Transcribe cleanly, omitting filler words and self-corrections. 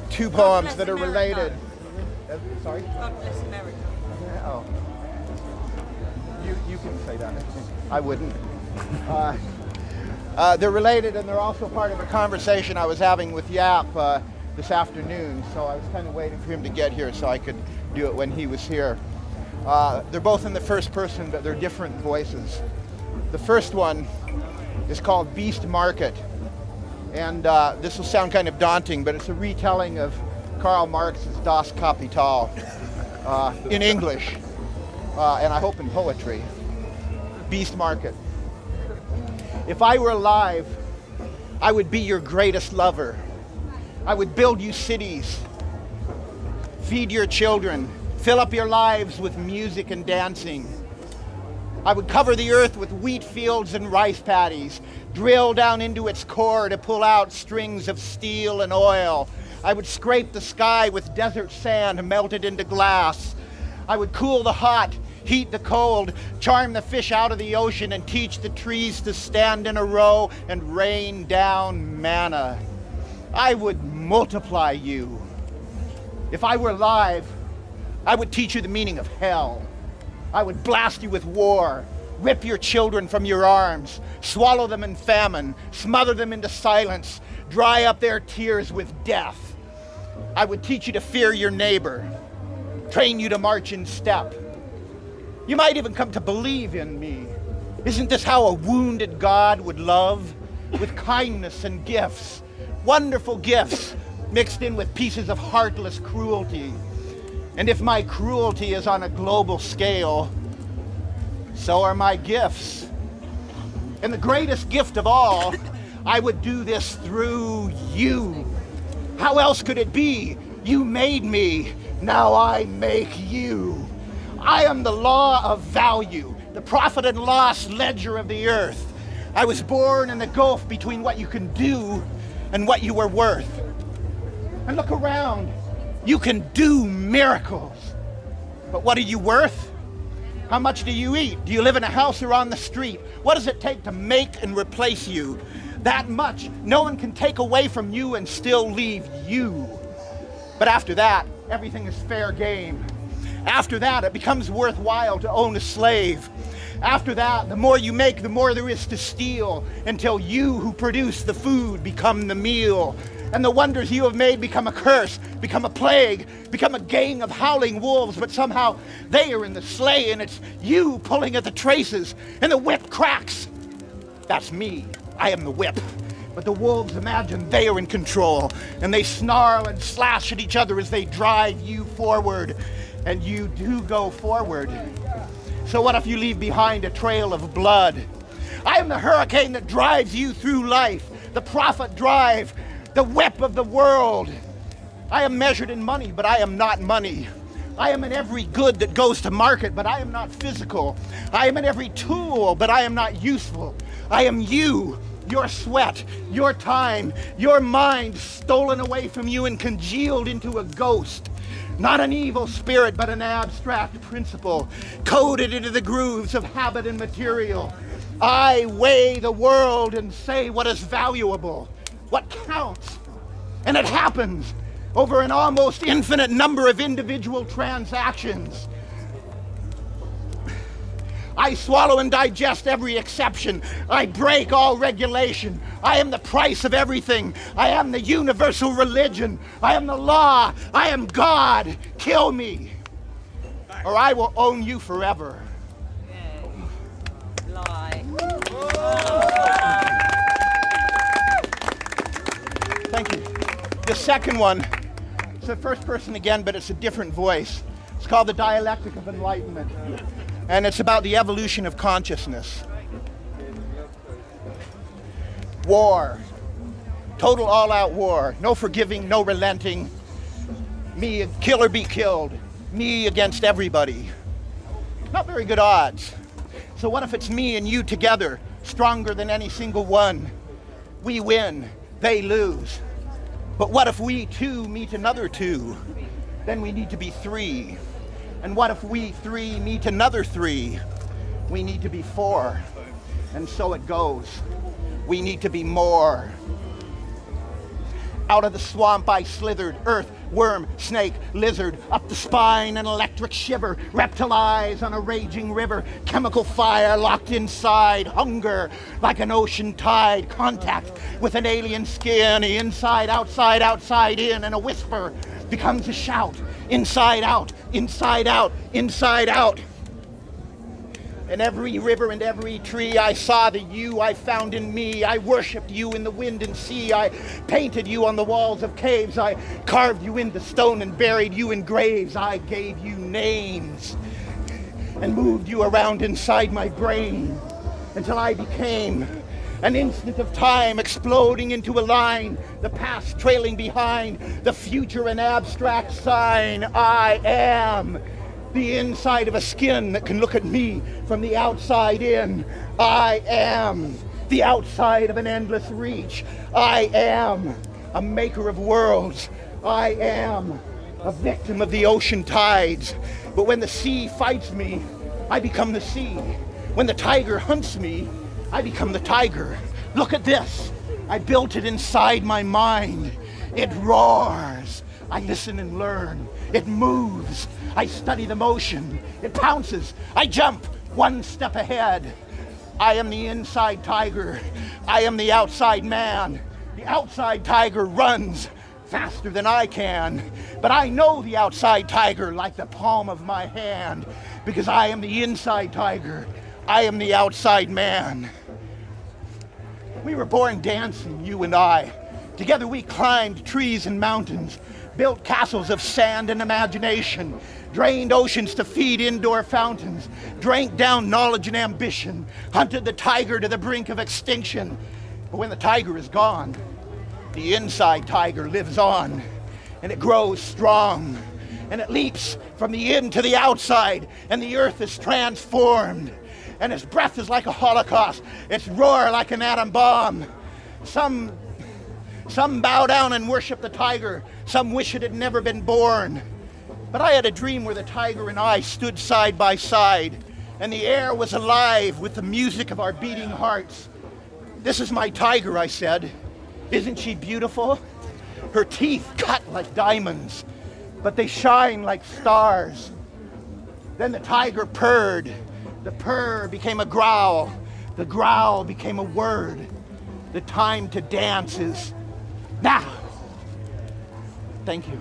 two poems that are related. Sorry? God bless America. Oh. You can say that. I wouldn't. They're related, and they're also part of a conversation I was having with Yap this afternoon, so I was kind of waiting for him to get here so I could do it when he was here. They're both in the first person, but they're different voices. The first one is called Beast Market, and this will sound kind of daunting, but it's a retelling of Karl Marx's Das Kapital in English, and I hope in poetry. Beast Market. If I were alive, I would be your greatest lover. I would build you cities, feed your children, fill up your lives with music and dancing. I would cover the earth with wheat fields and rice paddies, drill down into its core to pull out strings of steel and oil. I would scrape the sky with desert sand melted into glass. I would cool the hot, heat the cold, charm the fish out of the ocean, and teach the trees to stand in a row and rain down manna. I would multiply you. If I were alive, I would teach you the meaning of hell. I would blast you with war, rip your children from your arms, swallow them in famine, smother them into silence, dry up their tears with death. I would teach you to fear your neighbor, train you to march in step. You might even come to believe in me. Isn't this how a wounded God would love? With kindness and gifts, wonderful gifts, mixed in with pieces of heartless cruelty. And if my cruelty is on a global scale, so are my gifts. And the greatest gift of all, I would do this through you. How else could it be? You made me, now I make you. I am the law of value, the profit and loss ledger of the earth. I was born in the gulf between what you can do and what you are worth. And look around, you can do miracles. But what are you worth? How much do you eat? Do you live in a house or on the street? What does it take to make and replace you? That much. No one can take away from you and still leave you. But after that, everything is fair game. After that, it becomes worthwhile to own a slave. After that, the more you make, the more there is to steal, until you who produce the food become the meal. And the wonders you have made become a curse, become a plague, become a gang of howling wolves, but somehow they are in the sleigh, and it's you pulling at the traces, and the whip cracks. That's me. I am the whip. But the wolves imagine they are in control, and they snarl and slash at each other as they drive you forward. And you do go forward. So what if you leave behind a trail of blood? I am the hurricane that drives you through life, the prophet drive, the whip of the world. I am measured in money, but I am not money. I am in every good that goes to market, but I am not physical. I am in every tool, but I am not useful. I am you, your sweat, your time, your mind stolen away from you and congealed into a ghost. Not an evil spirit, but an abstract principle, coded into the grooves of habit and material. I weigh the world and say what is valuable, what counts. And it happens over an almost infinite number of individual transactions. I swallow and digest every exception. I break all regulation. I am the price of everything. I am the universal religion. I am the law. I am God. Kill me, or I will own you forever. Yeah. Lie. Thank you. The second one, it's the first person again, but it's a different voice. It's called The Dialectic of Enlightenment. And it's about the evolution of consciousness. War. Total all-out war. No forgiving, no relenting. Me, kill or be killed. Me against everybody. Not very good odds. So what if it's me and you together, stronger than any single one? We win, they lose. But what if we two meet another two? Then we need to be three. And what if we three meet another three? We need to be four. And so it goes. We need to be more. Out of the swamp I slithered, earth, worm, snake, lizard, up the spine an electric shiver, reptile eyes on a raging river, chemical fire locked inside, hunger like an ocean tide, contact with an alien skin, inside, outside in, and a whisper becomes a shout, inside out, inside out, inside out. In every river and every tree I saw the you I found in me. I worshipped you in the wind and sea. I painted you on the walls of caves. I carved you into stone and buried you in graves. I gave you names and moved you around inside my brain until I became an instant of time exploding into a line, the past trailing behind, the future an abstract sign. I am the inside of a skin that can look at me from the outside in. I am the outside of an endless reach. I am a maker of worlds. I am a victim of the ocean tides. But when the sea fights me, I become the sea. When the tiger hunts me, I become the tiger. Look at this. I built it inside my mind. It roars. I listen and learn. It moves. I study the motion. It pounces. I jump one step ahead. I am the inside tiger. I am the outside man. The outside tiger runs faster than I can, but I know the outside tiger like the palm of my hand because I am the inside tiger. I am the outside man. We were born dancing, you and I. Together we climbed trees and mountains, built castles of sand and imagination, drained oceans to feed indoor fountains, drank down knowledge and ambition, hunted the tiger to the brink of extinction. But when the tiger is gone, the inside tiger lives on, and it grows strong, and it leaps from the in to the outside, and the earth is transformed, and its breath is like a holocaust, its roar like an atom bomb. Some bow down and worship the tiger, some wish it had never been born. But I had a dream where the tiger and I stood side by side, and the air was alive with the music of our beating hearts. This is my tiger, I said. Isn't she beautiful? Her teeth cut like diamonds, but they shine like stars. Then the tiger purred. The purr became a growl. The growl became a word. The time to dance is now. Thank you.